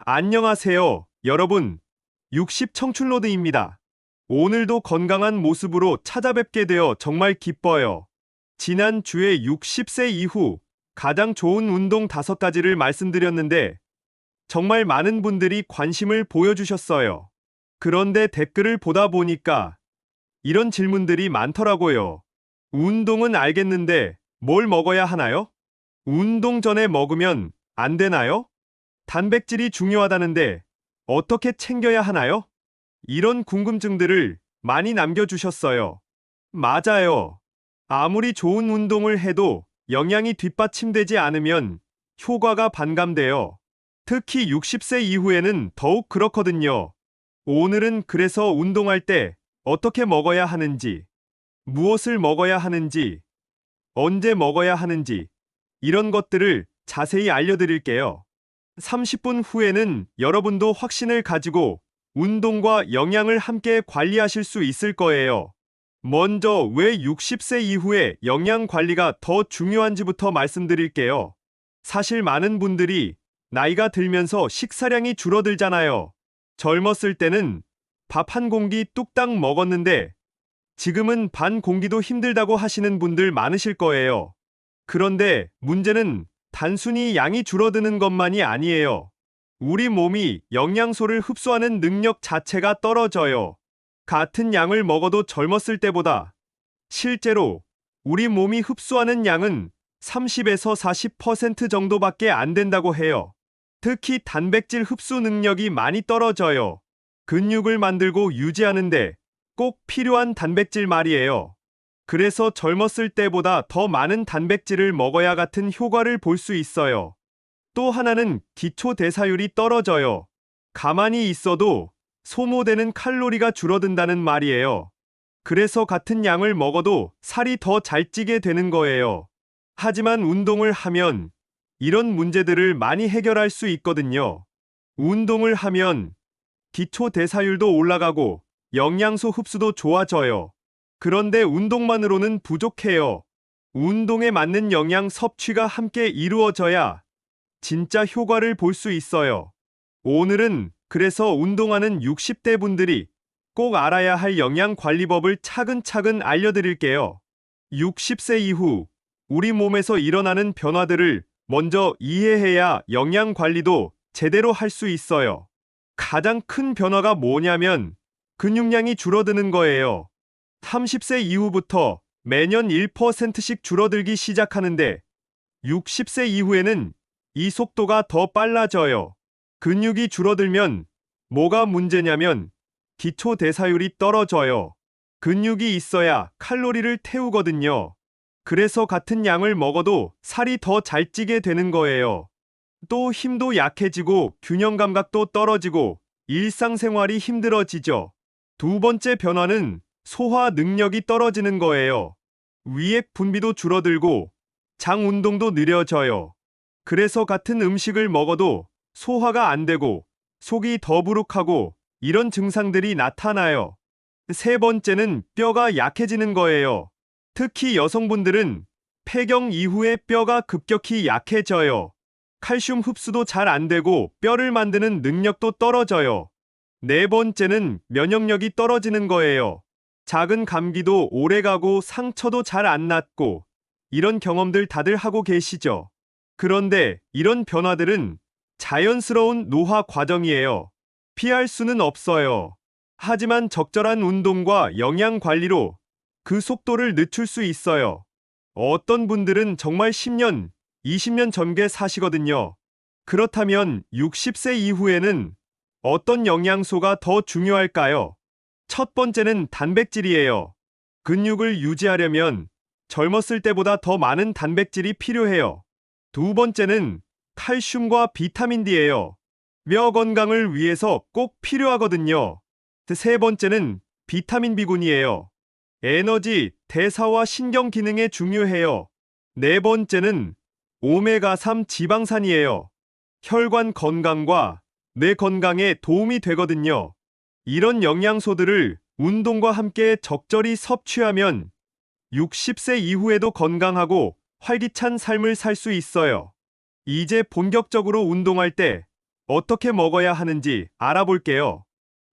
안녕하세요, 여러분. 60 청춘로드입니다. 오늘도 건강한 모습으로 찾아뵙게 되어 정말 기뻐요. 지난 주에 60세 이후 가장 좋은 운동 5가지를 말씀드렸는데 정말 많은 분들이 관심을 보여주셨어요. 그런데 댓글을 보다 보니까 이런 질문들이 많더라고요. 운동은 알겠는데 뭘 먹어야 하나요? 운동 전에 먹으면 안 되나요? 단백질이 중요하다는데 어떻게 챙겨야 하나요? 이런 궁금증들을 많이 남겨주셨어요. 맞아요. 아무리 좋은 운동을 해도 영양이 뒷받침되지 않으면 효과가 반감돼요. 특히 60세 이후에는 더욱 그렇거든요. 오늘은 그래서 운동할 때 어떻게 먹어야 하는지, 무엇을 먹어야 하는지, 언제 먹어야 하는지, 이런 것들을 자세히 알려드릴게요. 30분 후에는 여러분도 확신을 가지고 운동과 영양을 함께 관리하실 수 있을 거예요. 먼저 왜 60세 이후에 영양 관리가 더 중요한지부터 말씀드릴게요. 사실 많은 분들이 나이가 들면서 식사량이 줄어들잖아요. 젊었을 때는 밥 한 공기 뚝딱 먹었는데 지금은 반 공기도 힘들다고 하시는 분들 많으실 거예요. 그런데 문제는 단순히 양이 줄어드는 것만이 아니에요. 우리 몸이 영양소를 흡수하는 능력 자체가 떨어져요. 같은 양을 먹어도 젊었을 때보다 실제로 우리 몸이 흡수하는 양은 30에서 40% 정도밖에 안 된다고 해요. 특히 단백질 흡수 능력이 많이 떨어져요. 근육을 만들고 유지하는데 꼭 필요한 단백질 말이에요. 그래서 젊었을 때보다 더 많은 단백질을 먹어야 같은 효과를 볼 수 있어요. 또 하나는 기초 대사율이 떨어져요. 가만히 있어도 소모되는 칼로리가 줄어든다는 말이에요. 그래서 같은 양을 먹어도 살이 더 잘 찌게 되는 거예요. 하지만 운동을 하면 이런 문제들을 많이 해결할 수 있거든요. 운동을 하면 기초 대사율도 올라가고 영양소 흡수도 좋아져요. 그런데 운동만으로는 부족해요. 운동에 맞는 영양 섭취가 함께 이루어져야 진짜 효과를 볼 수 있어요. 오늘은 그래서 운동하는 60대 분들이 꼭 알아야 할 영양 관리법을 차근차근 알려드릴게요. 60세 이후 우리 몸에서 일어나는 변화들을 먼저 이해해야 영양 관리도 제대로 할 수 있어요. 가장 큰 변화가 뭐냐면 근육량이 줄어드는 거예요. 30세 이후부터 매년 1%씩 줄어들기 시작하는데 60세 이후에는 이 속도가 더 빨라져요. 근육이 줄어들면 뭐가 문제냐면 기초 대사율이 떨어져요. 근육이 있어야 칼로리를 태우거든요. 그래서 같은 양을 먹어도 살이 더 잘 찌게 되는 거예요. 또 힘도 약해지고 균형 감각도 떨어지고 일상생활이 힘들어지죠. 두 번째 변화는 소화 능력이 떨어지는 거예요. 위액 분비도 줄어들고 장 운동도 느려져요. 그래서 같은 음식을 먹어도 소화가 안 되고 속이 더부룩하고 이런 증상들이 나타나요. 세 번째는 뼈가 약해지는 거예요. 특히 여성분들은 폐경 이후에 뼈가 급격히 약해져요. 칼슘 흡수도 잘 안 되고 뼈를 만드는 능력도 떨어져요. 네 번째는 면역력이 떨어지는 거예요. 작은 감기도 오래가고 상처도 잘 안 낫고 이런 경험들 다들 하고 계시죠? 그런데 이런 변화들은 자연스러운 노화 과정이에요. 피할 수는 없어요. 하지만 적절한 운동과 영양 관리로 그 속도를 늦출 수 있어요. 어떤 분들은 정말 10년, 20년 전게 사시거든요. 그렇다면 60세 이후에는 어떤 영양소가 더 중요할까요? 첫 번째는 단백질이에요. 근육을 유지하려면 젊었을 때보다 더 많은 단백질이 필요해요. 두 번째는 칼슘과 비타민 D예요. 뼈 건강을 위해서 꼭 필요하거든요. 세 번째는 비타민 B군이에요. 에너지, 대사와 신경 기능에 중요해요. 네 번째는 오메가3 지방산이에요. 혈관 건강과 뇌 건강에 도움이 되거든요. 이런 영양소들을 운동과 함께 적절히 섭취하면 60세 이후에도 건강하고 활기찬 삶을 살 수 있어요. 이제 본격적으로 운동할 때 어떻게 먹어야 하는지 알아볼게요.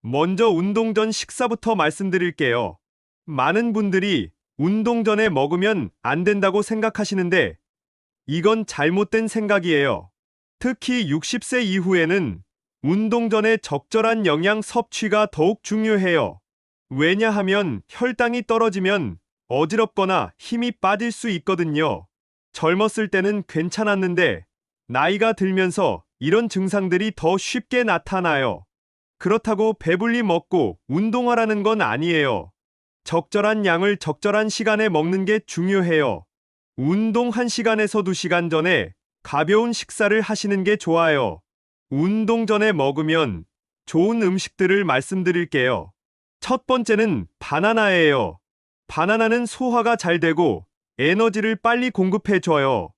먼저 운동 전 식사부터 말씀드릴게요. 많은 분들이 운동 전에 먹으면 안 된다고 생각하시는데 이건 잘못된 생각이에요. 특히 60세 이후에는 운동 전에 적절한 영양 섭취가 더욱 중요해요. 왜냐하면 혈당이 떨어지면 어지럽거나 힘이 빠질 수 있거든요. 젊었을 때는 괜찮았는데 나이가 들면서 이런 증상들이 더 쉽게 나타나요. 그렇다고 배불리 먹고 운동하라는 건 아니에요. 적절한 양을 적절한 시간에 먹는 게 중요해요. 운동 1시간에서 2시간 전에 가벼운 식사를 하시는 게 좋아요. 운동 전에 먹으면 좋은 음식들을 말씀드릴게요. 첫 번째는 바나나예요. 바나나는 소화가 잘 되고 에너지를 빨리 공급해줘요.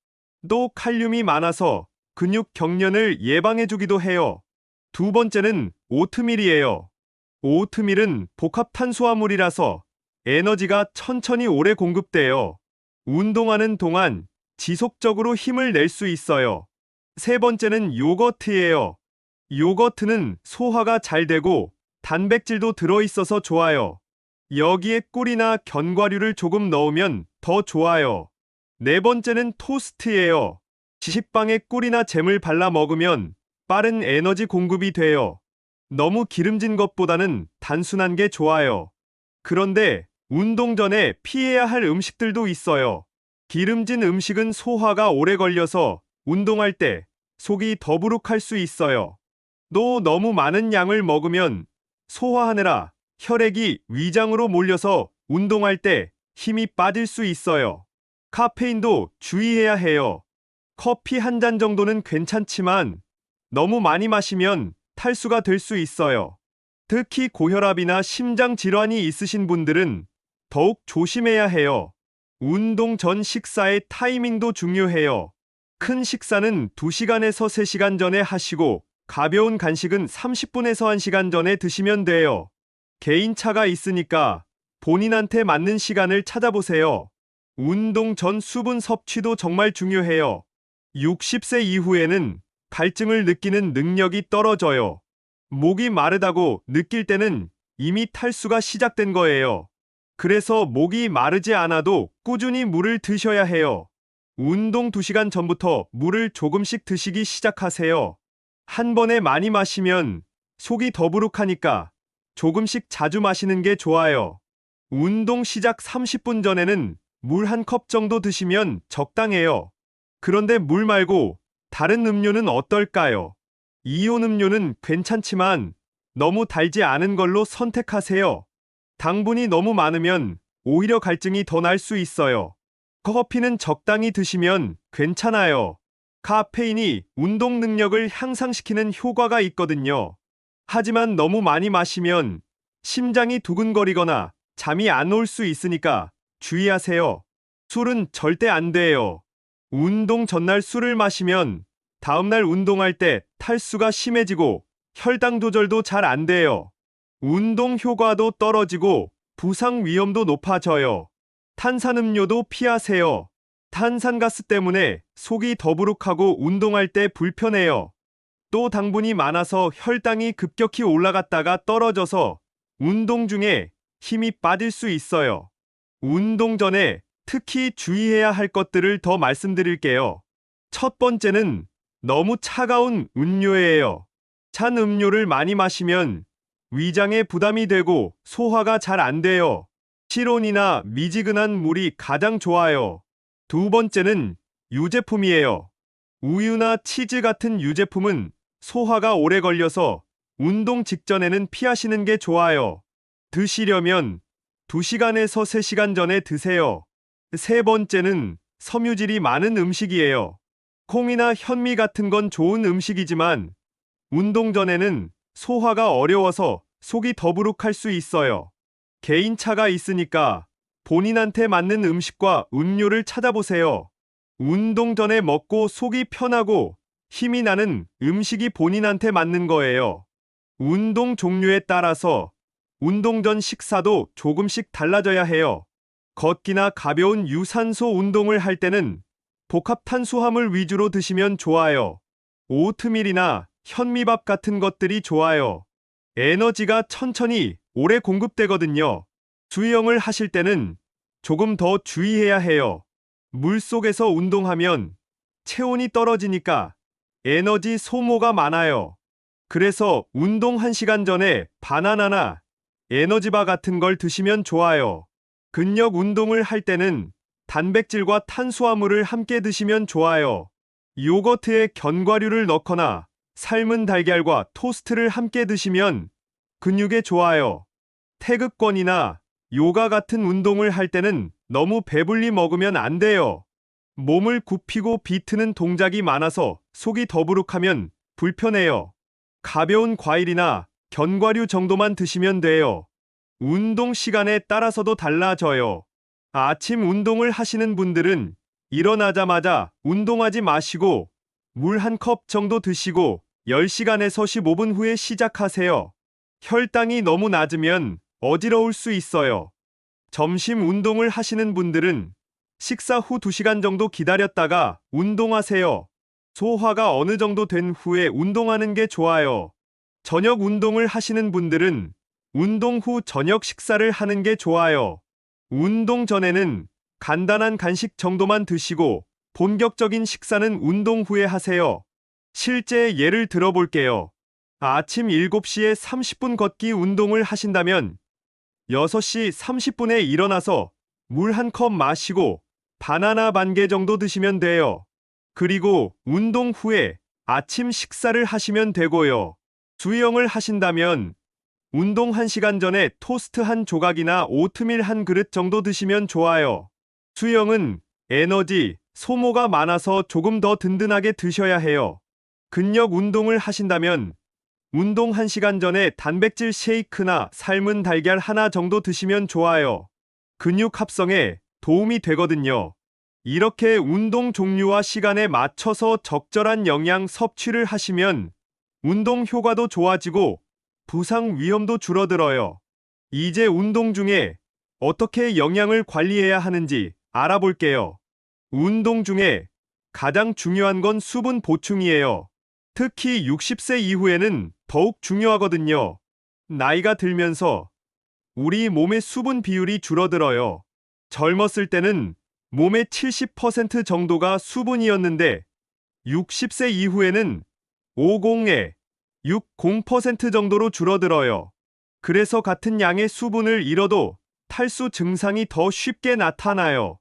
또 칼륨이 많아서 근육 경련을 예방해주기도 해요. 두 번째는 오트밀이에요. 오트밀은 복합 탄수화물이라서 에너지가 천천히 오래 공급돼요. 운동하는 동안 지속적으로 힘을 낼 수 있어요. 세 번째는 요거트예요. 요거트는 소화가 잘 되고 단백질도 들어있어서 좋아요. 여기에 꿀이나 견과류를 조금 넣으면 더 좋아요. 네 번째는 토스트예요. 지식빵에 꿀이나 잼을 발라 먹으면 빠른 에너지 공급이 돼요. 너무 기름진 것보다는 단순한 게 좋아요. 그런데 운동 전에 피해야 할 음식들도 있어요. 기름진 음식은 소화가 오래 걸려서 운동할 때 속이 더부룩할 수 있어요. 또 너무 많은 양을 먹으면 소화하느라 혈액이 위장으로 몰려서 운동할 때 힘이 빠질 수 있어요. 카페인도 주의해야 해요. 커피 한 잔 정도는 괜찮지만 너무 많이 마시면 탈수가 될 수 있어요. 특히 고혈압이나 심장 질환이 있으신 분들은 더욱 조심해야 해요. 운동 전 식사의 타이밍도 중요해요. 큰 식사는 2시간에서 3시간 전에 하시고 가벼운 간식은 30분에서 1시간 전에 드시면 돼요. 개인차가 있으니까 본인한테 맞는 시간을 찾아보세요. 운동 전 수분 섭취도 정말 중요해요. 60세 이후에는 갈증을 느끼는 능력이 떨어져요. 목이 마르다고 느낄 때는 이미 탈수가 시작된 거예요. 그래서 목이 마르지 않아도 꾸준히 물을 드셔야 해요. 운동 2시간 전부터 물을 조금씩 드시기 시작하세요. 한 번에 많이 마시면 속이 더부룩하니까 조금씩 자주 마시는 게 좋아요. 운동 시작 30분 전에는 물 1컵 정도 드시면 적당해요. 그런데 물 말고 다른 음료는 어떨까요? 이온 음료는 괜찮지만 너무 달지 않은 걸로 선택하세요. 당분이 너무 많으면 오히려 갈증이 더 날 수 있어요. 커피는 적당히 드시면 괜찮아요. 카페인이 운동 능력을 향상시키는 효과가 있거든요. 하지만 너무 많이 마시면 심장이 두근거리거나 잠이 안 올 수 있으니까 주의하세요. 술은 절대 안 돼요. 운동 전날 술을 마시면 다음날 운동할 때 탈수가 심해지고 혈당 조절도 잘 안 돼요. 운동 효과도 떨어지고 부상 위험도 높아져요. 탄산음료도 피하세요. 탄산가스 때문에 속이 더부룩하고 운동할 때 불편해요. 또 당분이 많아서 혈당이 급격히 올라갔다가 떨어져서 운동 중에 힘이 빠질 수 있어요. 운동 전에 특히 주의해야 할 것들을 더 말씀드릴게요. 첫 번째는 너무 차가운 음료예요. 찬 음료를 많이 마시면 위장에 부담이 되고 소화가 잘 안 돼요. 실온이나 미지근한 물이 가장 좋아요. 두 번째는 유제품이에요. 우유나 치즈 같은 유제품은 소화가 오래 걸려서 운동 직전에는 피하시는 게 좋아요. 드시려면 2시간에서 3시간 전에 드세요. 세 번째는 섬유질이 많은 음식이에요. 콩이나 현미 같은 건 좋은 음식이지만 운동 전에는 소화가 어려워서 속이 더부룩할 수 있어요. 개인차가 있으니까 본인한테 맞는 음식과 음료를 찾아보세요. 운동 전에 먹고 속이 편하고 힘이 나는 음식이 본인한테 맞는 거예요. 운동 종류에 따라서 운동 전 식사도 조금씩 달라져야 해요. 걷기나 가벼운 유산소 운동을 할 때는 복합 탄수화물 위주로 드시면 좋아요. 오트밀이나 현미밥 같은 것들이 좋아요. 에너지가 천천히 오래 공급되거든요. 수영을 하실 때는 조금 더 주의해야 해요. 물속에서 운동하면 체온이 떨어지니까 에너지 소모가 많아요. 그래서 운동 1시간 전에 바나나나 에너지바 같은 걸 드시면 좋아요. 근력 운동을 할 때는 단백질과 탄수화물을 함께 드시면 좋아요. 요거트에 견과류를 넣거나 삶은 달걀과 토스트를 함께 드시면 근육에 좋아요. 태극권이나 요가 같은 운동을 할 때는 너무 배불리 먹으면 안 돼요. 몸을 굽히고 비트는 동작이 많아서 속이 더부룩하면 불편해요. 가벼운 과일이나 견과류 정도만 드시면 돼요. 운동 시간에 따라서도 달라져요. 아침 운동을 하시는 분들은 일어나자마자 운동하지 마시고 물 1컵 정도 드시고 10시간에서 15분 후에 시작하세요. 혈당이 너무 낮으면 어지러울 수 있어요. 점심 운동을 하시는 분들은 식사 후 2시간 정도 기다렸다가 운동하세요. 소화가 어느 정도 된 후에 운동하는 게 좋아요. 저녁 운동을 하시는 분들은 운동 후 저녁 식사를 하는 게 좋아요. 운동 전에는 간단한 간식 정도만 드시고 본격적인 식사는 운동 후에 하세요. 실제 예를 들어볼게요. 아침 7시에 30분 걷기 운동을 하신다면 6시 30분에 일어나서 물 1컵 마시고 바나나 반 개 정도 드시면 돼요. 그리고 운동 후에 아침 식사를 하시면 되고요. 수영을 하신다면 운동 1시간 전에 토스트 한 조각이나 오트밀 한 그릇 정도 드시면 좋아요. 수영은 에너지 소모가 많아서 조금 더 든든하게 드셔야 해요. 근력 운동을 하신다면 운동 1시간 전에 단백질 쉐이크나 삶은 달걀 하나 정도 드시면 좋아요. 근육 합성에 도움이 되거든요. 이렇게 운동 종류와 시간에 맞춰서 적절한 영양 섭취를 하시면 운동 효과도 좋아지고 부상 위험도 줄어들어요. 이제 운동 중에 어떻게 영양을 관리해야 하는지 알아볼게요. 운동 중에 가장 중요한 건 수분 보충이에요. 특히 60세 이후에는 더욱 중요하거든요. 나이가 들면서 우리 몸의 수분 비율이 줄어들어요. 젊었을 때는 몸의 70% 정도가 수분이었는데 60세 이후에는 50에 60% 정도로 줄어들어요. 그래서 같은 양의 수분을 잃어도 탈수 증상이 더 쉽게 나타나요.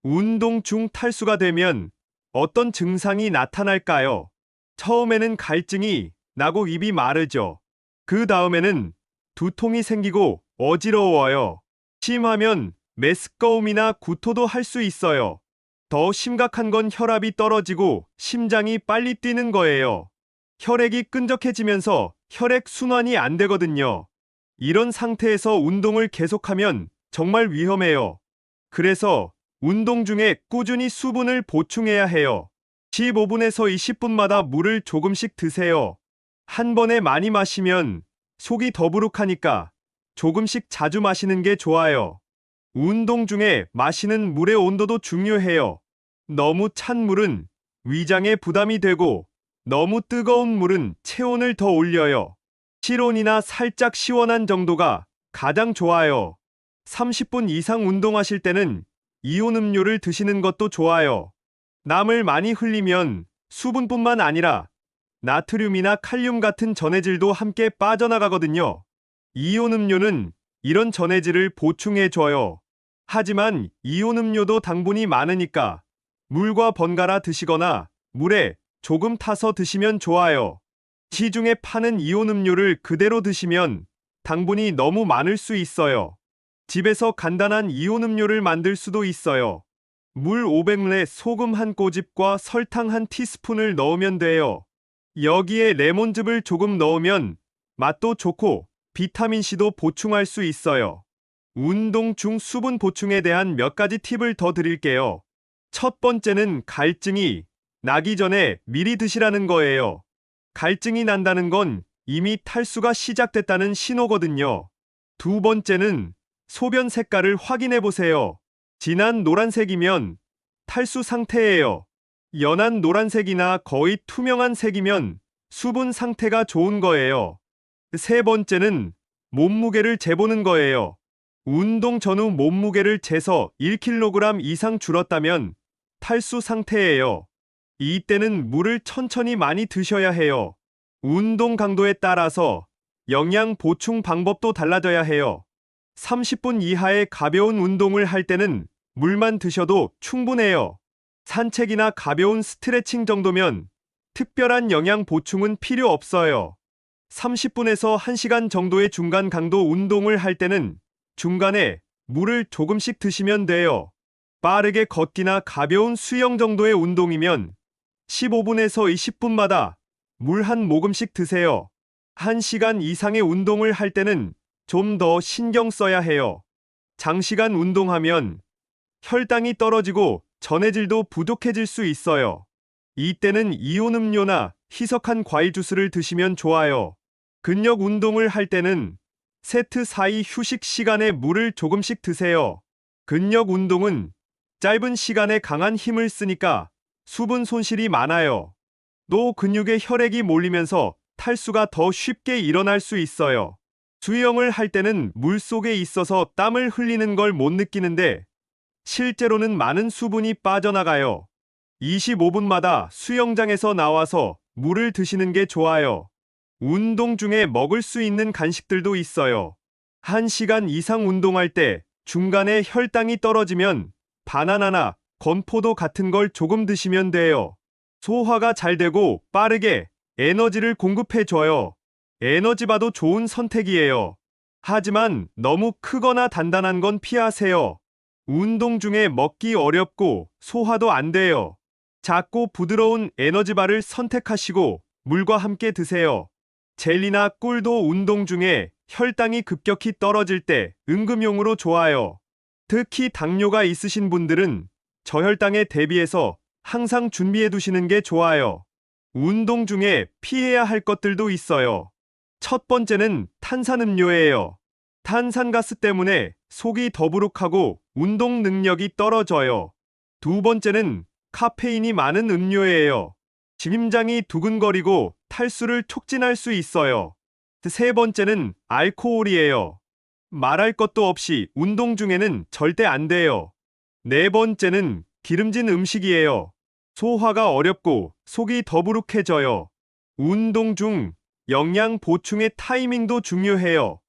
운동 중 탈수가 되면 어떤 증상이 나타날까요? 처음에는 갈증이 나고 입이 마르죠. 그 다음에는 두통이 생기고 어지러워요. 심하면 메스꺼움이나 구토도 할 수 있어요. 더 심각한 건 혈압이 떨어지고 심장이 빨리 뛰는 거예요. 혈액이 끈적해지면서 혈액 순환이 안 되거든요. 이런 상태에서 운동을 계속하면 정말 위험해요. 그래서 운동 중에 꾸준히 수분을 보충해야 해요. 15분에서 20분마다 물을 조금씩 드세요. 한 번에 많이 마시면 속이 더부룩하니까 조금씩 자주 마시는 게 좋아요. 운동 중에 마시는 물의 온도도 중요해요. 너무 찬 물은 위장에 부담이 되고 너무 뜨거운 물은 체온을 더 올려요. 실온이나 살짝 시원한 정도가 가장 좋아요. 30분 이상 운동하실 때는 이온 음료를 드시는 것도 좋아요. 땀을 많이 흘리면 수분뿐만 아니라 나트륨이나 칼륨 같은 전해질도 함께 빠져나가거든요. 이온 음료는 이런 전해질을 보충해줘요. 하지만 이온 음료도 당분이 많으니까 물과 번갈아 드시거나 물에 조금 타서 드시면 좋아요. 시중에 파는 이온 음료를 그대로 드시면 당분이 너무 많을 수 있어요. 집에서 간단한 이온 음료를 만들 수도 있어요. 물 500ml에 소금 한 꼬집과 설탕 한 티스푼을 넣으면 돼요. 여기에 레몬즙을 조금 넣으면 맛도 좋고 비타민C도 보충할 수 있어요. 운동 중 수분 보충에 대한 몇 가지 팁을 더 드릴게요. 첫 번째는 갈증이 나기 전에 미리 드시라는 거예요. 갈증이 난다는 건 이미 탈수가 시작됐다는 신호거든요. 두 번째는 소변 색깔을 확인해 보세요. 진한 노란색이면 탈수 상태예요. 연한 노란색이나 거의 투명한 색이면 수분 상태가 좋은 거예요. 세 번째는 몸무게를 재보는 거예요. 운동 전후 몸무게를 재서 1kg 이상 줄었다면 탈수 상태예요. 이때는 물을 천천히 많이 드셔야 해요. 운동 강도에 따라서 영양 보충 방법도 달라져야 해요. 30분 이하의 가벼운 운동을 할 때는 물만 드셔도 충분해요. 산책이나 가벼운 스트레칭 정도면 특별한 영양 보충은 필요 없어요. 30분에서 1시간 정도의 중간 강도 운동을 할 때는 중간에 물을 조금씩 드시면 돼요. 빠르게 걷기나 가벼운 수영 정도의 운동이면 15분에서 20분마다 물 한 모금씩 드세요. 1시간 이상의 운동을 할 때는 좀 더 신경 써야 해요. 장시간 운동하면 혈당이 떨어지고 전해질도 부족해질 수 있어요. 이때는 이온 음료나 희석한 과일 주스를 드시면 좋아요. 근력 운동을 할 때는 세트 사이 휴식 시간에 물을 조금씩 드세요. 근력 운동은 짧은 시간에 강한 힘을 쓰니까 수분 손실이 많아요. 또 근육에 혈액이 몰리면서 탈수가 더 쉽게 일어날 수 있어요. 수영을 할 때는 물 속에 있어서 땀을 흘리는 걸 못 느끼는데 실제로는 많은 수분이 빠져나가요. 25분마다 수영장에서 나와서 물을 드시는 게 좋아요. 운동 중에 먹을 수 있는 간식들도 있어요. 1시간 이상 운동할 때 중간에 혈당이 떨어지면 바나나나 건포도 같은 걸 조금 드시면 돼요. 소화가 잘 되고 빠르게 에너지를 공급해줘요. 에너지바도 좋은 선택이에요. 하지만 너무 크거나 단단한 건 피하세요. 운동 중에 먹기 어렵고 소화도 안 돼요. 작고 부드러운 에너지바를 선택하시고 물과 함께 드세요. 젤리나 꿀도 운동 중에 혈당이 급격히 떨어질 때 응급용으로 좋아요. 특히 당뇨가 있으신 분들은 저혈당에 대비해서 항상 준비해 두시는 게 좋아요. 운동 중에 피해야 할 것들도 있어요. 첫 번째는 탄산음료예요. 탄산가스 때문에 속이 더부룩하고 운동 능력이 떨어져요. 두 번째는 카페인이 많은 음료예요. 심장이 두근거리고 탈수를 촉진할 수 있어요. 세 번째는 알코올이에요. 말할 것도 없이 운동 중에는 절대 안 돼요. 네 번째는 기름진 음식이에요. 소화가 어렵고 속이 더부룩해져요. 운동 중 영양 보충의 타이밍도 중요해요.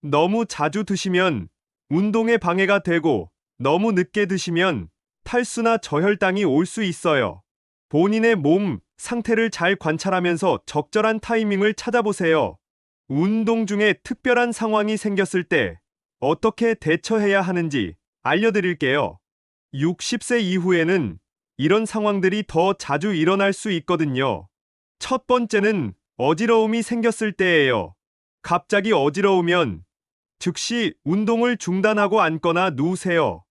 너무 자주 드시면 운동에 방해가 되고 너무 늦게 드시면 탈수나 저혈당이 올 수 있어요. 본인의 몸 상태를 잘 관찰하면서 적절한 타이밍을 찾아보세요. 운동 중에 특별한 상황이 생겼을 때 어떻게 대처해야 하는지 알려드릴게요. 60세 이후에는 이런 상황들이 더 자주 일어날 수 있거든요. 첫 번째는 어지러움이 생겼을 때예요. 갑자기 어지러우면 즉시 운동을 중단하고 앉거나 누우세요.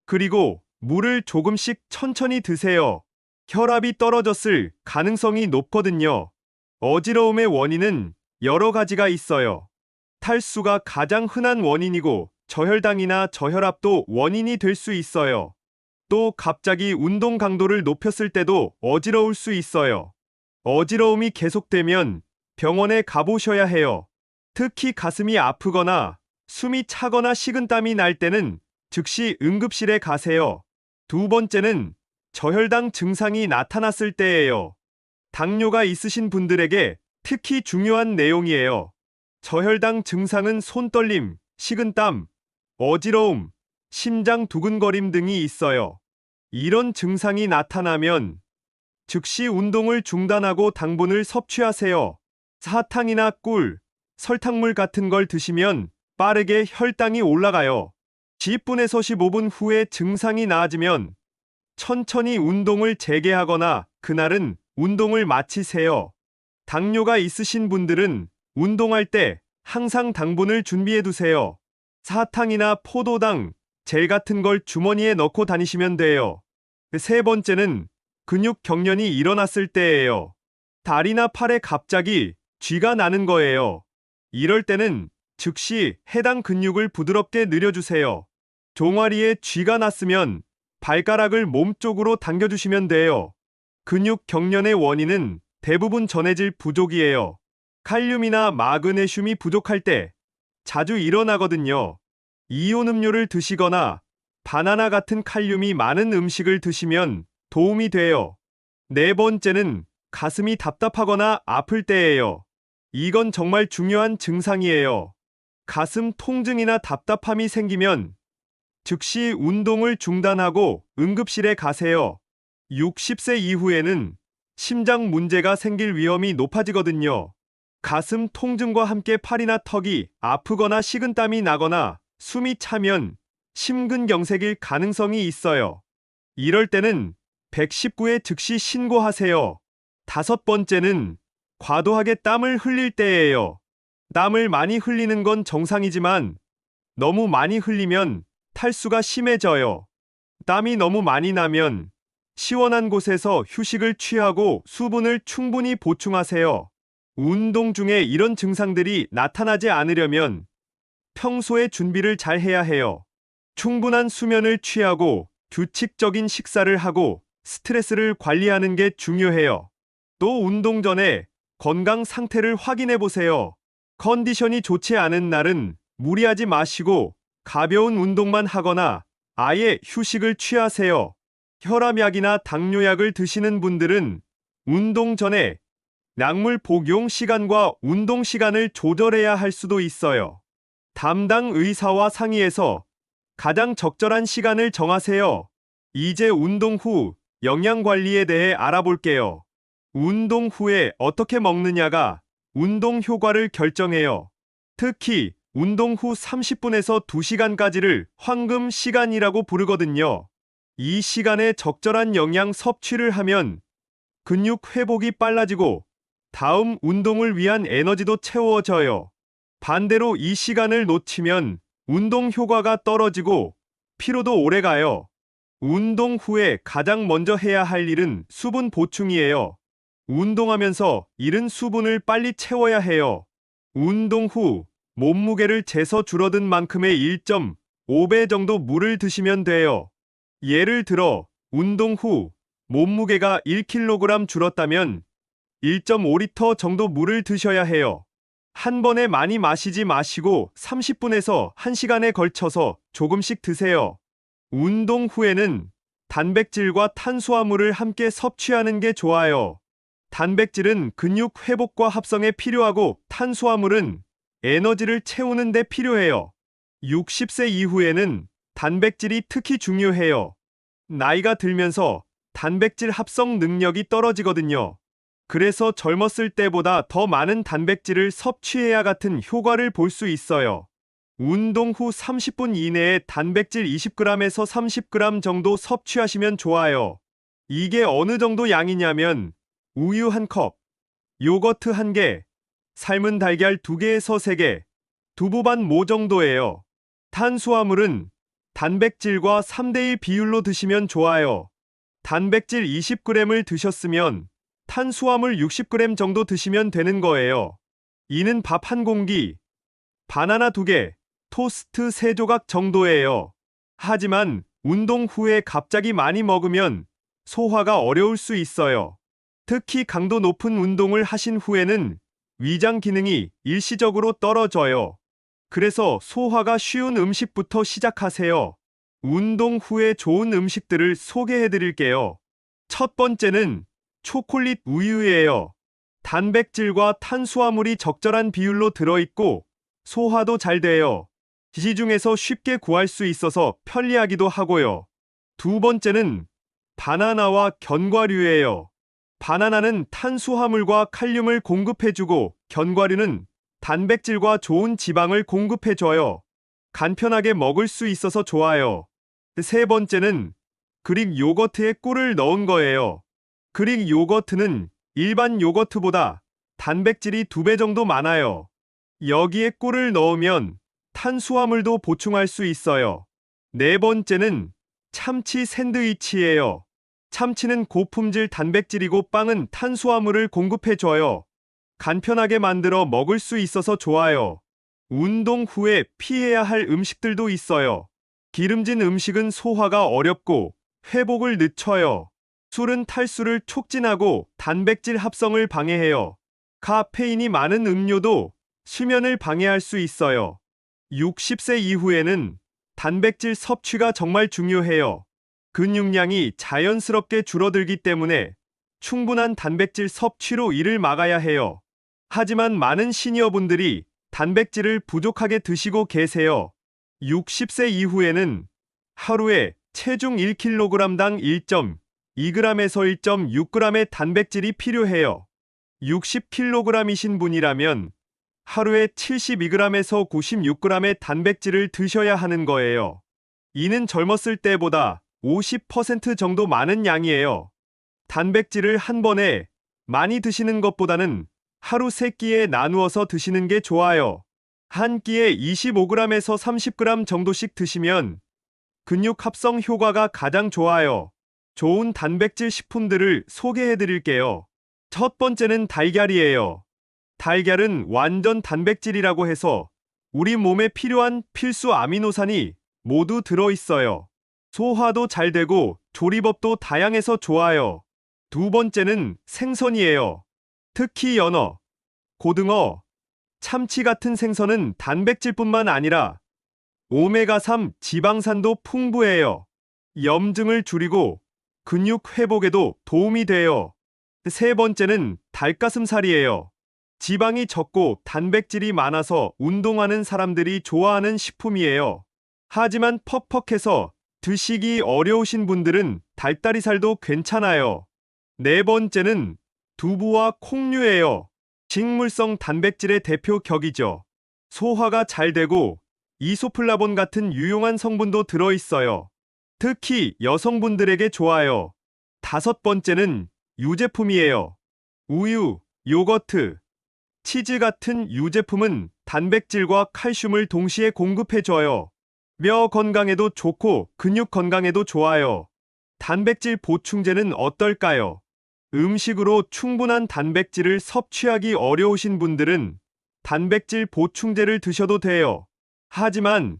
그리고 물을 조금씩 천천히 드세요. 혈압이 떨어졌을 가능성이 높거든요. 어지러움의 원인은 여러 가지가 있어요. 탈수가 가장 흔한 원인이고 저혈당이나 저혈압도 원인이 될 수 있어요. 또 갑자기 운동 강도를 높였을 때도 어지러울 수 있어요. 어지러움이 계속되면 병원에 가보셔야 해요. 특히 가슴이 아프거나 숨이 차거나 식은땀이 날 때는 즉시 응급실에 가세요. 두 번째는 저혈당 증상이 나타났을 때예요. 당뇨가 있으신 분들에게 특히 중요한 내용이에요. 저혈당 증상은 손떨림, 식은땀, 어지러움, 심장 두근거림 등이 있어요. 이런 증상이 나타나면 즉시 운동을 중단하고 당분을 섭취하세요. 사탕이나 꿀, 설탕물 같은 걸 드시면 빠르게 혈당이 올라가요. 10분에서 15분 후에 증상이 나아지면 천천히 운동을 재개하거나 그날은 운동을 마치세요. 당뇨가 있으신 분들은 운동할 때 항상 당분을 준비해 두세요. 사탕이나 포도당, 젤 같은 걸 주머니에 넣고 다니시면 돼요. 세 번째는 근육 경련이 일어났을 때예요. 다리나 팔에 갑자기 쥐가 나는 거예요. 이럴 때는 즉시 해당 근육을 부드럽게 늘려주세요. 종아리에 쥐가 났으면 발가락을 몸 쪽으로 당겨주시면 돼요. 근육 경련의 원인은 대부분 전해질 부족이에요. 칼륨이나 마그네슘이 부족할 때 자주 일어나거든요. 이온 음료를 드시거나 바나나 같은 칼륨이 많은 음식을 드시면 도움이 돼요. 네 번째는 가슴이 답답하거나 아플 때예요. 이건 정말 중요한 증상이에요. 가슴 통증이나 답답함이 생기면 즉시 운동을 중단하고 응급실에 가세요. 60세 이후에는 심장 문제가 생길 위험이 높아지거든요. 가슴 통증과 함께 팔이나 턱이 아프거나 식은땀이 나거나 숨이 차면 심근경색일 가능성이 있어요. 이럴 때는 119에 즉시 신고하세요. 다섯 번째는 과도하게 땀을 흘릴 때예요. 땀을 많이 흘리는 건 정상이지만 너무 많이 흘리면 탈수가 심해져요. 땀이 너무 많이 나면 시원한 곳에서 휴식을 취하고 수분을 충분히 보충하세요. 운동 중에 이런 증상들이 나타나지 않으려면 평소에 준비를 잘 해야 해요. 충분한 수면을 취하고 규칙적인 식사를 하고 스트레스를 관리하는 게 중요해요. 또 운동 전에 건강 상태를 확인해 보세요. 컨디션이 좋지 않은 날은 무리하지 마시고 가벼운 운동만 하거나 아예 휴식을 취하세요. 혈압약이나 당뇨약을 드시는 분들은 운동 전에 약물 복용 시간과 운동 시간을 조절해야 할 수도 있어요. 담당 의사와 상의해서 가장 적절한 시간을 정하세요. 이제 운동 후 영양 관리에 대해 알아볼게요. 운동 후에 어떻게 먹느냐가 운동 효과를 결정해요. 특히 운동 후 30분에서 2시간까지를 황금 시간이라고 부르거든요. 이 시간에 적절한 영양 섭취를 하면 근육 회복이 빨라지고 다음 운동을 위한 에너지도 채워져요. 반대로 이 시간을 놓치면 운동 효과가 떨어지고 피로도 오래 가요. 운동 후에 가장 먼저 해야 할 일은 수분 보충이에요. 운동하면서 잃은 수분을 빨리 채워야 해요. 운동 후 몸무게를 재서 줄어든 만큼의 1.5배 정도 물을 드시면 돼요. 예를 들어 운동 후 몸무게가 1kg 줄었다면 1.5리터 정도 물을 드셔야 해요. 한 번에 많이 마시지 마시고 30분에서 1시간에 걸쳐서 조금씩 드세요. 운동 후에는 단백질과 탄수화물을 함께 섭취하는 게 좋아요. 단백질은 근육 회복과 합성에 필요하고 탄수화물은 에너지를 채우는 데 필요해요. 60세 이후에는 단백질이 특히 중요해요. 나이가 들면서 단백질 합성 능력이 떨어지거든요. 그래서 젊었을 때보다 더 많은 단백질을 섭취해야 같은 효과를 볼 수 있어요. 운동 후 30분 이내에 단백질 20g에서 30g 정도 섭취하시면 좋아요. 이게 어느 정도 양이냐면 우유 1컵, 요거트 1개, 삶은 달걀 2개에서 3개, 두부 반 모 정도예요. 탄수화물은 단백질과 3대1 비율로 드시면 좋아요. 단백질 20g을 드셨으면 탄수화물 60g 정도 드시면 되는 거예요. 이는 밥 1공기, 바나나 2개, 토스트 3조각 정도예요. 하지만 운동 후에 갑자기 많이 먹으면 소화가 어려울 수 있어요. 특히 강도 높은 운동을 하신 후에는 위장 기능이 일시적으로 떨어져요. 그래서 소화가 쉬운 음식부터 시작하세요. 운동 후에 좋은 음식들을 소개해 드릴게요. 첫 번째는 초콜릿 우유예요. 단백질과 탄수화물이 적절한 비율로 들어있고 소화도 잘 돼요. 시중에서 쉽게 구할 수 있어서 편리하기도 하고요. 두 번째는 바나나와 견과류예요. 바나나는 탄수화물과 칼륨을 공급해주고 견과류는 단백질과 좋은 지방을 공급해줘요. 간편하게 먹을 수 있어서 좋아요. 세 번째는 그릭 요거트에 꿀을 넣은 거예요. 그릭 요거트는 일반 요거트보다 단백질이 2배 정도 많아요. 여기에 꿀을 넣으면 탄수화물도 보충할 수 있어요. 네 번째는 참치 샌드위치예요. 참치는 고품질 단백질이고 빵은 탄수화물을 공급해줘요. 간편하게 만들어 먹을 수 있어서 좋아요. 운동 후에 피해야 할 음식들도 있어요. 기름진 음식은 소화가 어렵고 회복을 늦춰요. 술은 탈수를 촉진하고 단백질 합성을 방해해요. 카페인이 많은 음료도 수면을 방해할 수 있어요. 60세 이후에는 단백질 섭취가 정말 중요해요. 근육량이 자연스럽게 줄어들기 때문에 충분한 단백질 섭취로 이를 막아야 해요. 하지만 많은 시니어분들이 단백질을 부족하게 드시고 계세요. 60세 이후에는 하루에 체중 1kg당 1.2g에서 1.6g의 단백질이 필요해요. 60kg이신 분이라면 하루에 72g에서 96g의 단백질을 드셔야 하는 거예요. 이는 젊었을 때보다 50% 정도 많은 양이에요. 단백질을 한 번에 많이 드시는 것보다는 하루 3끼에 나누어서 드시는 게 좋아요. 한 끼에 25g에서 30g 정도씩 드시면 근육 합성 효과가 가장 좋아요. 좋은 단백질 식품들을 소개해 드릴게요. 첫 번째는 달걀이에요. 달걀은 완전 단백질이라고 해서 우리 몸에 필요한 필수 아미노산이 모두 들어있어요. 소화도 잘 되고 조리법도 다양해서 좋아요. 두 번째는 생선이에요. 특히 연어, 고등어, 참치 같은 생선은 단백질뿐만 아니라 오메가3 지방산도 풍부해요. 염증을 줄이고 근육 회복에도 도움이 돼요. 세 번째는 닭가슴살이에요. 지방이 적고 단백질이 많아서 운동하는 사람들이 좋아하는 식품이에요. 하지만 퍽퍽해서 드시기 어려우신 분들은 닭다리살도 괜찮아요. 네 번째는 두부와 콩류예요. 식물성 단백질의 대표 격이죠. 소화가 잘 되고 이소플라본 같은 유용한 성분도 들어있어요. 특히 여성분들에게 좋아요. 다섯 번째는 유제품이에요. 우유, 요거트, 치즈 같은 유제품은 단백질과 칼슘을 동시에 공급해줘요. 뼈 건강에도 좋고 근육 건강에도 좋아요. 단백질 보충제는 어떨까요? 음식으로 충분한 단백질을 섭취하기 어려우신 분들은 단백질 보충제를 드셔도 돼요. 하지만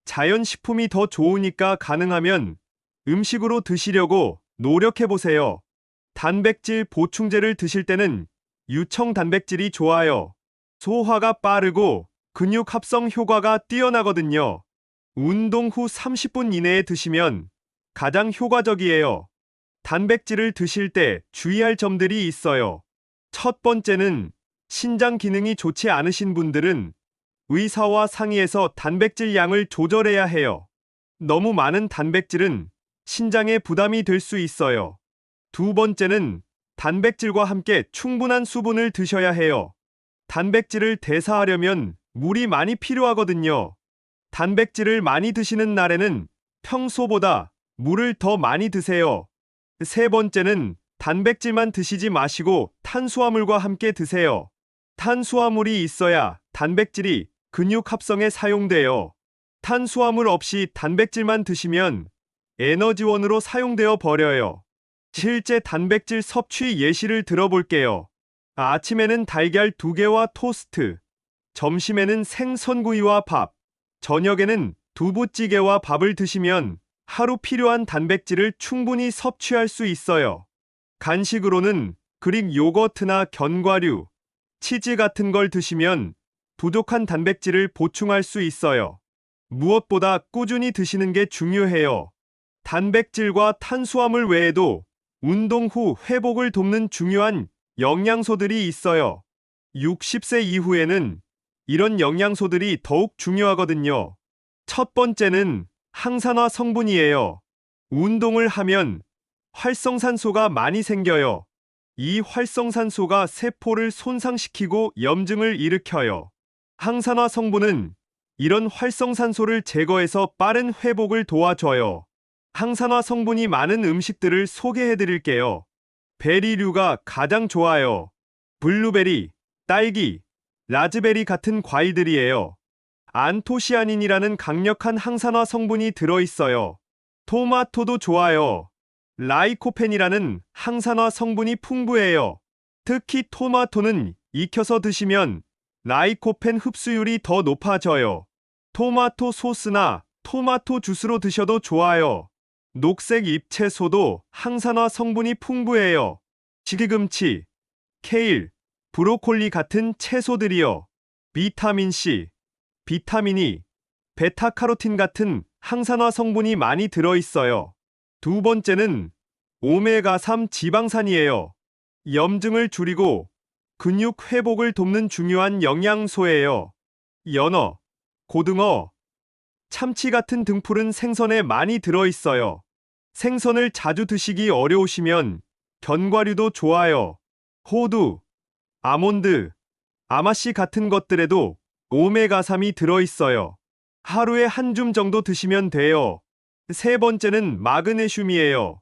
자연식품이 더 좋으니까 가능하면 음식으로 드시려고 노력해보세요. 단백질 보충제를 드실 때는 유청 단백질이 좋아요. 소화가 빠르고 근육 합성 효과가 뛰어나거든요. 운동 후 30분 이내에 드시면 가장 효과적이에요. 단백질을 드실 때 주의할 점들이 있어요. 첫 번째는 신장 기능이 좋지 않으신 분들은 의사와 상의해서 단백질 양을 조절해야 해요. 너무 많은 단백질은 신장에 부담이 될 수 있어요. 두 번째는 단백질과 함께 충분한 수분을 드셔야 해요. 단백질을 대사하려면 물이 많이 필요하거든요. 단백질을 많이 드시는 날에는 평소보다 물을 더 많이 드세요. 세 번째는 단백질만 드시지 마시고 탄수화물과 함께 드세요. 탄수화물이 있어야 단백질이 근육 합성에 사용돼요. 탄수화물 없이 단백질만 드시면 에너지원으로 사용되어 버려요. 실제 단백질 섭취 예시를 들어볼게요. 아침에는 달걀 2개와 토스트, 점심에는 생선구이와 밥, 저녁에는 두부찌개와 밥을 드시면 하루 필요한 단백질을 충분히 섭취할 수 있어요. 간식으로는 그릭 요거트나 견과류, 치즈 같은 걸 드시면 부족한 단백질을 보충할 수 있어요. 무엇보다 꾸준히 드시는 게 중요해요. 단백질과 탄수화물 외에도 운동 후 회복을 돕는 중요한 영양소들이 있어요. 60세 이후에는 이런 영양소들이 더욱 중요하거든요. 첫 번째는 항산화 성분이에요. 운동을 하면 활성산소가 많이 생겨요. 이 활성산소가 세포를 손상시키고 염증을 일으켜요. 항산화 성분은 이런 활성산소를 제거해서 빠른 회복을 도와줘요. 항산화 성분이 많은 음식들을 소개해 드릴게요. 베리류가 가장 좋아요. 블루베리, 딸기, 라즈베리 같은 과일들이에요. 안토시아닌이라는 강력한 항산화 성분이 들어있어요. 토마토도 좋아요. 라이코펜이라는 항산화 성분이 풍부해요. 특히 토마토는 익혀서 드시면 라이코펜 흡수율이 더 높아져요. 토마토 소스나 토마토 주스로 드셔도 좋아요. 녹색 잎채소도 항산화 성분이 풍부해요. 시금치, 케일, 브로콜리 같은 채소들이요. 비타민 C, 비타민 E, 베타카로틴 같은 항산화 성분이 많이 들어있어요. 두 번째는 오메가3 지방산이에요. 염증을 줄이고 근육 회복을 돕는 중요한 영양소예요. 연어, 고등어, 참치 같은 등푸른 생선에 많이 들어있어요. 생선을 자주 드시기 어려우시면 견과류도 좋아요. 호두, 아몬드, 아마씨 같은 것들에도 오메가3이 들어있어요. 하루에 한 줌 정도 드시면 돼요. 세 번째는 마그네슘이에요.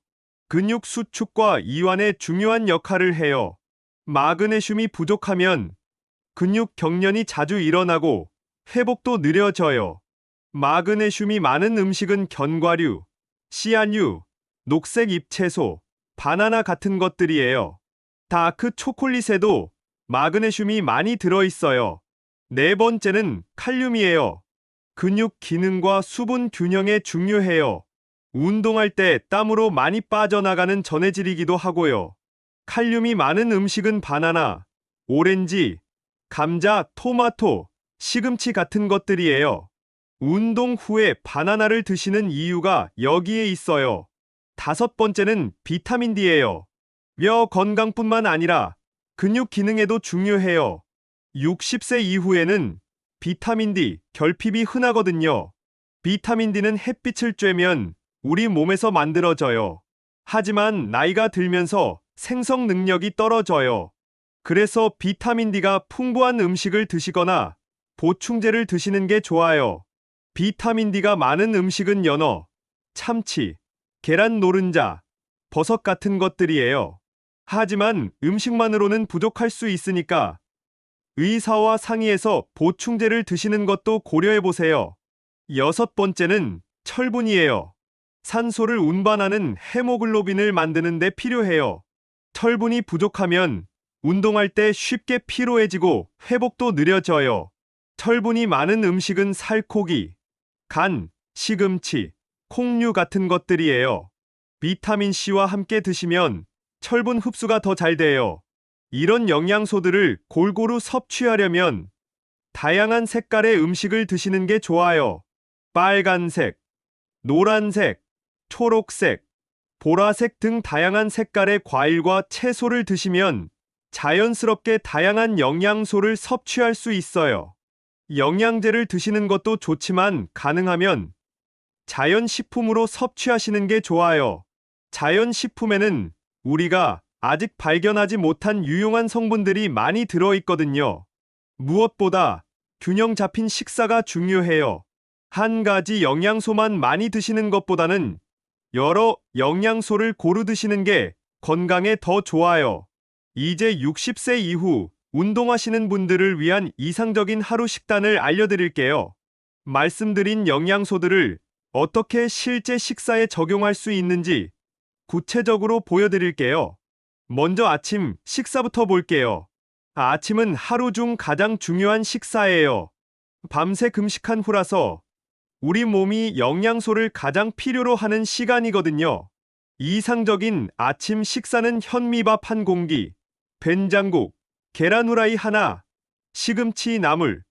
근육 수축과 이완에 중요한 역할을 해요. 마그네슘이 부족하면 근육 경련이 자주 일어나고 회복도 느려져요. 마그네슘이 많은 음식은 견과류, 씨앗류, 녹색 잎채소, 바나나 같은 것들이에요. 다크 초콜릿에도 마그네슘이 많이 들어있어요. 네 번째는 칼륨이에요. 근육 기능과 수분 균형에 중요해요. 운동할 때 땀으로 많이 빠져나가는 전해질이기도 하고요. 칼륨이 많은 음식은 바나나, 오렌지, 감자, 토마토, 시금치 같은 것들이에요. 운동 후에 바나나를 드시는 이유가 여기에 있어요. 다섯 번째는 비타민 D예요. 뼈 건강뿐만 아니라 근육 기능에도 중요해요. 60세 이후에는 비타민 D, 결핍이 흔하거든요. 비타민 D는 햇빛을 쬐면 우리 몸에서 만들어져요. 하지만 나이가 들면서 생성 능력이 떨어져요. 그래서 비타민 D가 풍부한 음식을 드시거나 보충제를 드시는 게 좋아요. 비타민 D가 많은 음식은 연어, 참치, 계란 노른자, 버섯 같은 것들이에요. 하지만 음식만으로는 부족할 수 있으니까 의사와 상의해서 보충제를 드시는 것도 고려해 보세요. 여섯 번째는 철분이에요. 산소를 운반하는 헤모글로빈을 만드는 데 필요해요. 철분이 부족하면 운동할 때 쉽게 피로해지고 회복도 느려져요. 철분이 많은 음식은 살코기, 간, 시금치, 콩류 같은 것들이에요. 비타민 C와 함께 드시면 철분 흡수가 더 잘 돼요. 이런 영양소들을 골고루 섭취하려면 다양한 색깔의 음식을 드시는 게 좋아요. 빨간색, 노란색, 초록색, 보라색 등 다양한 색깔의 과일과 채소를 드시면 자연스럽게 다양한 영양소를 섭취할 수 있어요. 영양제를 드시는 것도 좋지만 가능하면 자연식품으로 섭취하시는 게 좋아요. 자연식품에는 우리가 아직 발견하지 못한 유용한 성분들이 많이 들어있거든요. 무엇보다 균형 잡힌 식사가 중요해요. 한 가지 영양소만 많이 드시는 것보다는 여러 영양소를 고루 드시는 게 건강에 더 좋아요. 이제 60세 이후 운동하시는 분들을 위한 이상적인 하루 식단을 알려드릴게요. 말씀드린 영양소들을 어떻게 실제 식사에 적용할 수 있는지 구체적으로 보여드릴게요. 먼저 아침 식사부터 볼게요. 아침은 하루 중 가장 중요한 식사예요. 밤새 금식한 후라서 우리 몸이 영양소를 가장 필요로 하는 시간이거든요. 이상적인 아침 식사는 현미밥 한 공기, 된장국, 계란 후라이 하나, 시금치 나물,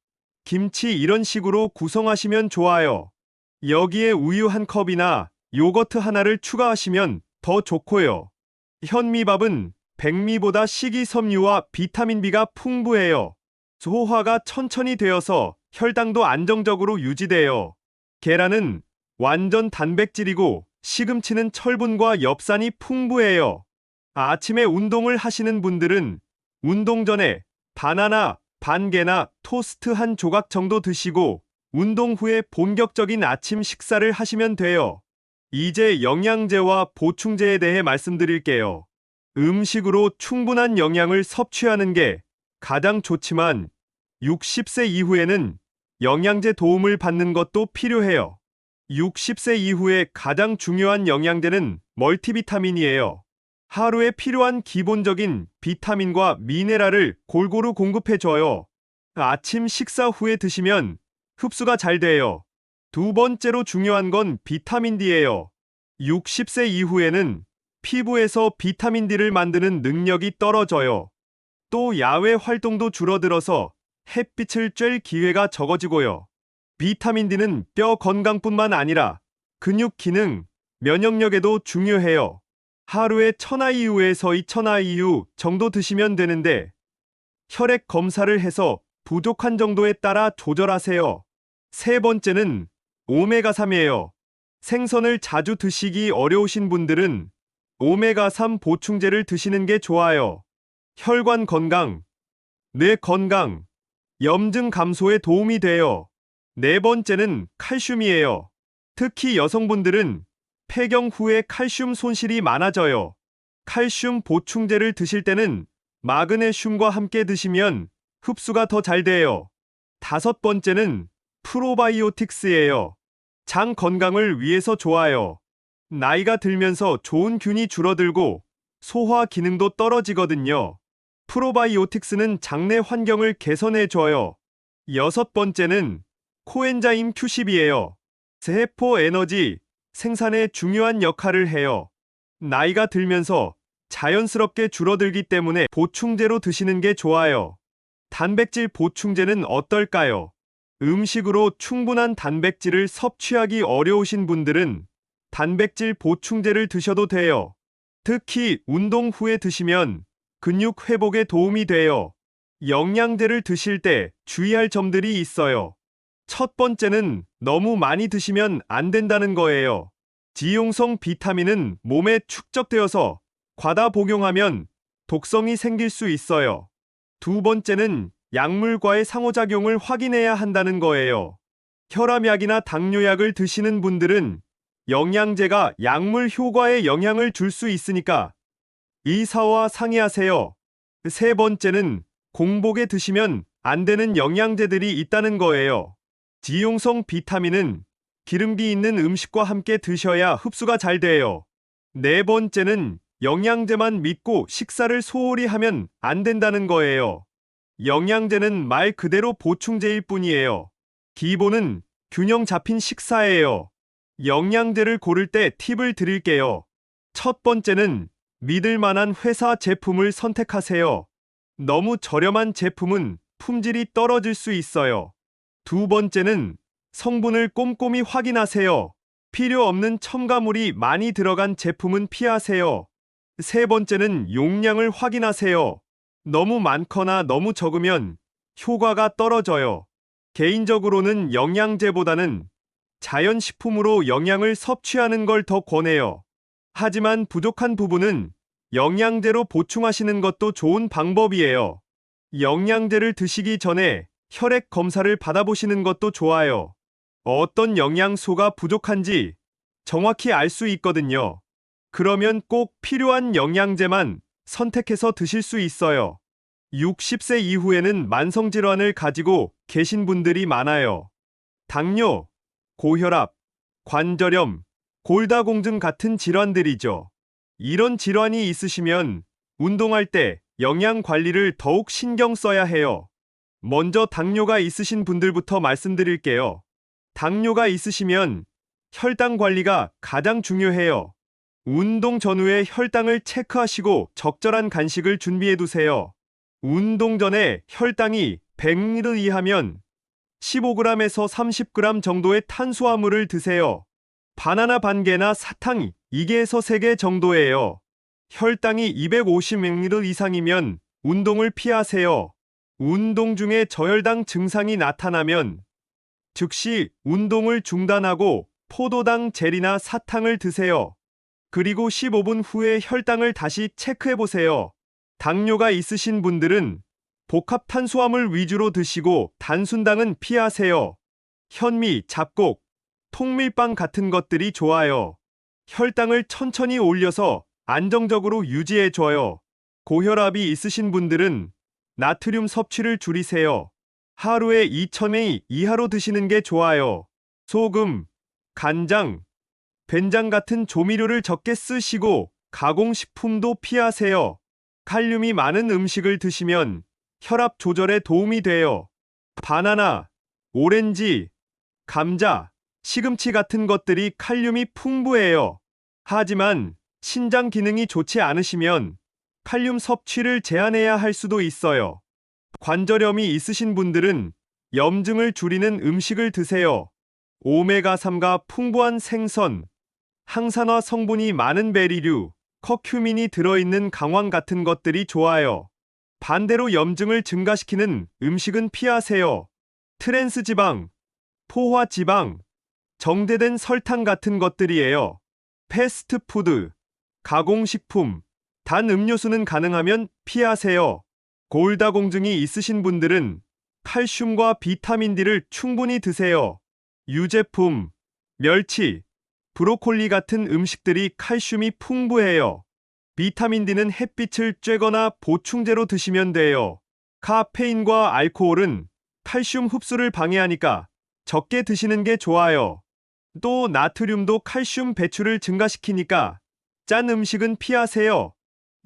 김치 이런 식으로 구성하시면 좋아요. 여기에 우유 한 컵이나 요거트 하나를 추가하시면 더 좋고요. 현미밥은 백미보다 식이섬유와 비타민 B가 풍부해요. 소화가 천천히 되어서 혈당도 안정적으로 유지돼요. 계란은 완전 단백질이고 시금치는 철분과 엽산이 풍부해요. 아침에 운동을 하시는 분들은 운동 전에 바나나 반 개나 토스트 한 조각 정도 드시고 운동 후에 본격적인 아침 식사를 하시면 돼요. 이제 영양제와 보충제에 대해 말씀드릴게요. 음식으로 충분한 영양을 섭취하는 게 가장 좋지만 60세 이후에는 영양제 도움을 받는 것도 필요해요. 60세 이후에 가장 중요한 영양제는 멀티비타민이에요. 하루에 필요한 기본적인 비타민과 미네랄을 골고루 공급해줘요. 아침 식사 후에 드시면 흡수가 잘 돼요. 두 번째로 중요한 건 비타민 D예요. 60세 이후에는 피부에서 비타민 D를 만드는 능력이 떨어져요. 또 야외 활동도 줄어들어서 햇빛을 쬐일 기회가 적어지고요. 비타민 D는 뼈 건강뿐만 아니라 근육 기능, 면역력에도 중요해요. 하루에 1000IU에서 2000IU 정도 드시면 되는데 혈액 검사를 해서 부족한 정도에 따라 조절하세요. 세 번째는 오메가3이에요. 생선을 자주 드시기 어려우신 분들은 오메가3 보충제를 드시는 게 좋아요. 혈관 건강, 뇌 건강, 염증 감소에 도움이 돼요. 네 번째는 칼슘이에요. 특히 여성분들은 폐경 후에 칼슘 손실이 많아져요. 칼슘 보충제를 드실 때는 마그네슘과 함께 드시면 흡수가 더 잘 돼요. 다섯 번째는 프로바이오틱스예요. 장 건강을 위해서 좋아요. 나이가 들면서 좋은 균이 줄어들고 소화 기능도 떨어지거든요. 프로바이오틱스는 장내 환경을 개선해줘요. 여섯 번째는 코엔자임 Q10이에요. 세포 에너지 생산에 중요한 역할을 해요. 나이가 들면서 자연스럽게 줄어들기 때문에 보충제로 드시는 게 좋아요. 단백질 보충제는 어떨까요? 음식으로 충분한 단백질을 섭취하기 어려우신 분들은 단백질 보충제를 드셔도 돼요. 특히 운동 후에 드시면 근육 회복에 도움이 돼요. 영양제를 드실 때 주의할 점들이 있어요. 첫 번째는 너무 많이 드시면 안 된다는 거예요. 지용성 비타민은 몸에 축적되어서 과다 복용하면 독성이 생길 수 있어요. 두 번째는 약물과의 상호작용을 확인해야 한다는 거예요. 혈압약이나 당뇨약을 드시는 분들은 영양제가 약물 효과에 영향을 줄 수 있으니까 의사와 상의하세요. 세 번째는 공복에 드시면 안 되는 영양제들이 있다는 거예요. 지용성 비타민은 기름기 있는 음식과 함께 드셔야 흡수가 잘 돼요. 네 번째는 영양제만 믿고 식사를 소홀히 하면 안 된다는 거예요. 영양제는 말 그대로 보충제일 뿐이에요. 기본은 균형 잡힌 식사예요. 영양제를 고를 때 팁을 드릴게요. 첫 번째는 믿을 만한 회사 제품을 선택하세요. 너무 저렴한 제품은 품질이 떨어질 수 있어요. 두 번째는 성분을 꼼꼼히 확인하세요. 필요 없는 첨가물이 많이 들어간 제품은 피하세요. 세 번째는 용량을 확인하세요. 너무 많거나 너무 적으면 효과가 떨어져요. 개인적으로는 영양제보다는 자연식품으로 영양을 섭취하는 걸 더 권해요. 하지만 부족한 부분은 영양제로 보충하시는 것도 좋은 방법이에요. 영양제를 드시기 전에 혈액 검사를 받아보시는 것도 좋아요. 어떤 영양소가 부족한지 정확히 알 수 있거든요. 그러면 꼭 필요한 영양제만 선택해서 드실 수 있어요. 60세 이후에는 만성질환을 가지고 계신 분들이 많아요. 당뇨, 고혈압, 관절염, 골다공증 같은 질환들이죠. 이런 질환이 있으시면 운동할 때 영양 관리를 더욱 신경 써야 해요. 먼저 당뇨가 있으신 분들부터 말씀드릴게요. 당뇨가 있으시면 혈당 관리가 가장 중요해요. 운동 전후에 혈당을 체크하시고 적절한 간식을 준비해 두세요. 운동 전에 혈당이 100ml 이하면 15g에서 30g 정도의 탄수화물을 드세요. 바나나 반 개나 사탕 2개에서 3개 정도예요. 혈당이 250ml 이상이면 운동을 피하세요. 운동 중에 저혈당 증상이 나타나면 즉시 운동을 중단하고 포도당 젤이나 사탕을 드세요. 그리고 15분 후에 혈당을 다시 체크해 보세요. 당뇨가 있으신 분들은 복합 탄수화물 위주로 드시고 단순당은 피하세요. 현미, 잡곡, 통밀빵 같은 것들이 좋아요. 혈당을 천천히 올려서 안정적으로 유지해 줘요. 고혈압이 있으신 분들은 나트륨 섭취를 줄이세요. 하루에 2000ml 이하로 드시는 게 좋아요. 소금, 간장, 된장 같은 조미료를 적게 쓰시고 가공식품도 피하세요. 칼륨이 많은 음식을 드시면 혈압 조절에 도움이 돼요. 바나나, 오렌지, 감자, 시금치 같은 것들이 칼륨이 풍부해요. 하지만 신장 기능이 좋지 않으시면 칼륨 섭취를 제한해야 할 수도 있어요. 관절염이 있으신 분들은 염증을 줄이는 음식을 드세요. 오메가3가 풍부한 생선, 항산화 성분이 많은 베리류, 커큐민이 들어있는 강황 같은 것들이 좋아요. 반대로 염증을 증가시키는 음식은 피하세요. 트랜스 지방, 포화 지방, 정제된 설탕 같은 것들이에요. 패스트푸드, 가공식품, 단 음료수는 가능하면 피하세요. 골다공증이 있으신 분들은 칼슘과 비타민 D를 충분히 드세요. 유제품, 멸치, 브로콜리 같은 음식들이 칼슘이 풍부해요. 비타민 D는 햇빛을 쬐거나 보충제로 드시면 돼요. 카페인과 알코올은 칼슘 흡수를 방해하니까 적게 드시는 게 좋아요. 또 나트륨도 칼슘 배출을 증가시키니까 짠 음식은 피하세요.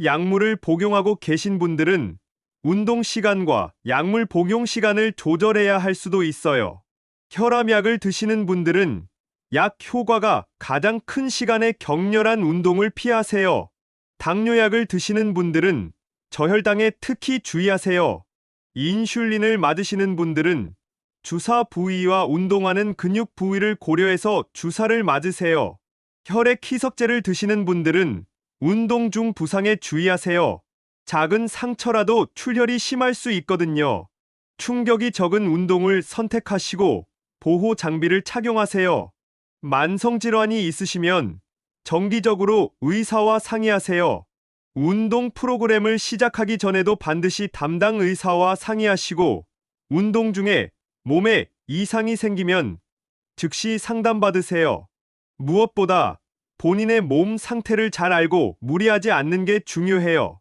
약물을 복용하고 계신 분들은 운동 시간과 약물 복용 시간을 조절해야 할 수도 있어요. 혈압약을 드시는 분들은 약 효과가 가장 큰 시간에 격렬한 운동을 피하세요. 당뇨약을 드시는 분들은 저혈당에 특히 주의하세요. 인슐린을 맞으시는 분들은 주사 부위와 운동하는 근육 부위를 고려해서 주사를 맞으세요. 혈액 희석제를 드시는 분들은 운동 중 부상에 주의하세요. 작은 상처라도 출혈이 심할 수 있거든요. 충격이 적은 운동을 선택하시고 보호 장비를 착용하세요. 만성질환이 있으시면 정기적으로 의사와 상의하세요. 운동 프로그램을 시작하기 전에도 반드시 담당 의사와 상의하시고 운동 중에 몸에 이상이 생기면 즉시 상담받으세요. 무엇보다 본인의 몸 상태를 잘 알고 무리하지 않는 게 중요해요.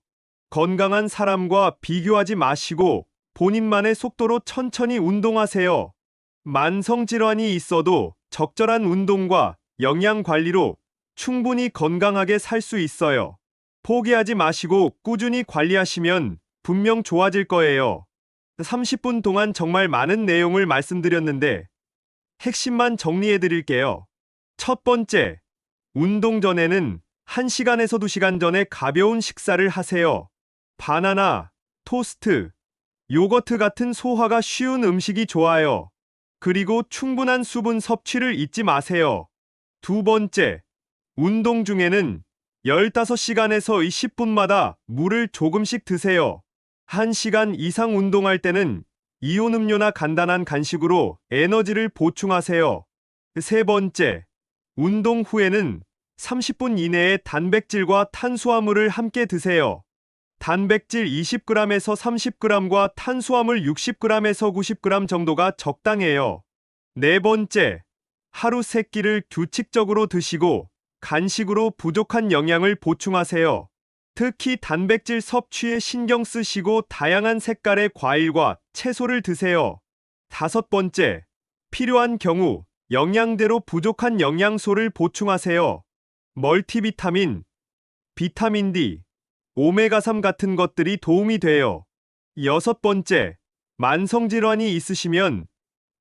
건강한 사람과 비교하지 마시고 본인만의 속도로 천천히 운동하세요. 만성질환이 있어도 적절한 운동과 영양 관리로 충분히 건강하게 살 수 있어요. 포기하지 마시고 꾸준히 관리하시면 분명 좋아질 거예요. 30분 동안 정말 많은 내용을 말씀드렸는데 핵심만 정리해 드릴게요. 첫 번째, 운동 전에는 1시간에서 2시간 전에 가벼운 식사를 하세요. 바나나, 토스트, 요거트 같은 소화가 쉬운 음식이 좋아요. 그리고 충분한 수분 섭취를 잊지 마세요. 두 번째, 운동 중에는 15시간에서 20분마다 물을 조금씩 드세요. 1시간 이상 운동할 때는 이온 음료나 간단한 간식으로 에너지를 보충하세요. 세 번째, 운동 후에는 30분 이내에 단백질과 탄수화물을 함께 드세요. 단백질 20g에서 30g과 탄수화물 60g에서 90g 정도가 적당해요. 네 번째, 하루 3끼를 규칙적으로 드시고 간식으로 부족한 영양을 보충하세요. 특히 단백질 섭취에 신경 쓰시고 다양한 색깔의 과일과 채소를 드세요. 다섯 번째, 필요한 경우 영양대로 부족한 영양소를 보충하세요. 멀티비타민, 비타민 D, 오메가3 같은 것들이 도움이 돼요. 여섯 번째, 만성질환이 있으시면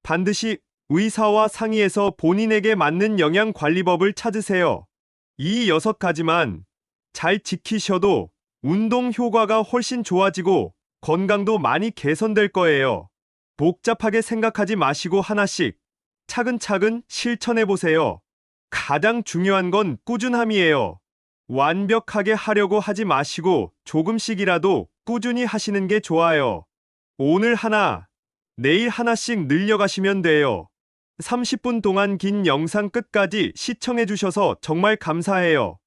반드시 의사와 상의해서 본인에게 맞는 영양관리법을 찾으세요. 이 6가지만 잘 지키셔도 운동 효과가 훨씬 좋아지고 건강도 많이 개선될 거예요. 복잡하게 생각하지 마시고 하나씩 차근차근 실천해 보세요. 가장 중요한 건 꾸준함이에요. 완벽하게 하려고 하지 마시고 조금씩이라도 꾸준히 하시는 게 좋아요. 오늘 하나, 내일 하나씩 늘려가시면 돼요. 30분 동안 긴 영상 끝까지 시청해 주셔서 정말 감사해요.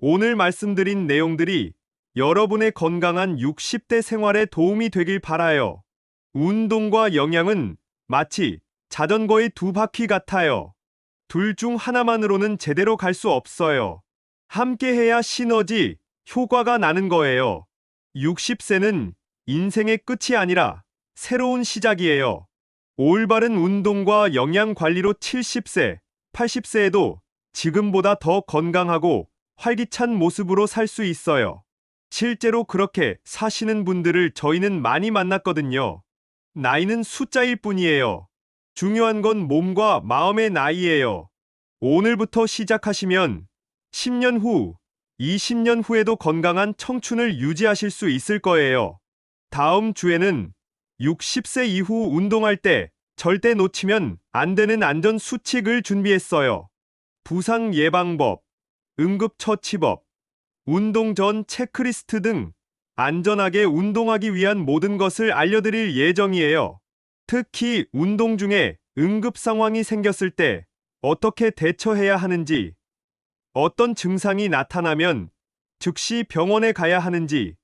오늘 말씀드린 내용들이 여러분의 건강한 60대 생활에 도움이 되길 바라요. 운동과 영양은 마치 자전거의 두 바퀴 같아요. 둘 중 하나만으로는 제대로 갈 수 없어요. 함께 해야 시너지, 효과가 나는 거예요. 60세는 인생의 끝이 아니라 새로운 시작이에요. 올바른 운동과 영양 관리로 70세, 80세에도 지금보다 더 건강하고 활기찬 모습으로 살 수 있어요. 실제로 그렇게 사시는 분들을 저희는 많이 만났거든요. 나이는 숫자일 뿐이에요. 중요한 건 몸과 마음의 나이예요. 오늘부터 시작하시면 10년 후, 20년 후에도 건강한 청춘을 유지하실 수 있을 거예요. 다음 주에는 60세 이후 운동할 때 절대 놓치면 안 되는 안전 수칙을 준비했어요. 부상 예방법, 응급처치법, 운동 전 체크리스트 등 안전하게 운동하기 위한 모든 것을 알려드릴 예정이에요. 특히 운동 중에 응급 상황이 생겼을 때 어떻게 대처해야 하는지, 어떤 증상이 나타나면 즉시 병원에 가야 하는지,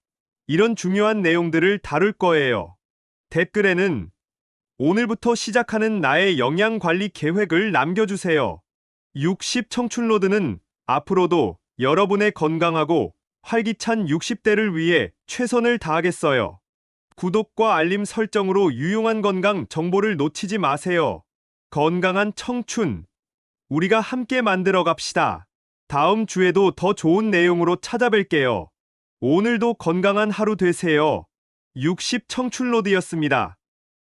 이런 중요한 내용들을 다룰 거예요. 댓글에는 오늘부터 시작하는 나의 영양 관리 계획을 남겨주세요. 60 청춘로드는 앞으로도 여러분의 건강하고 활기찬 60대를 위해 최선을 다하겠어요. 구독과 알림 설정으로 유용한 건강 정보를 놓치지 마세요. 건강한 청춘, 우리가 함께 만들어 갑시다. 다음 주에도 더 좋은 내용으로 찾아뵐게요. 오늘도 건강한 하루 되세요. 60 청춘로드였습니다.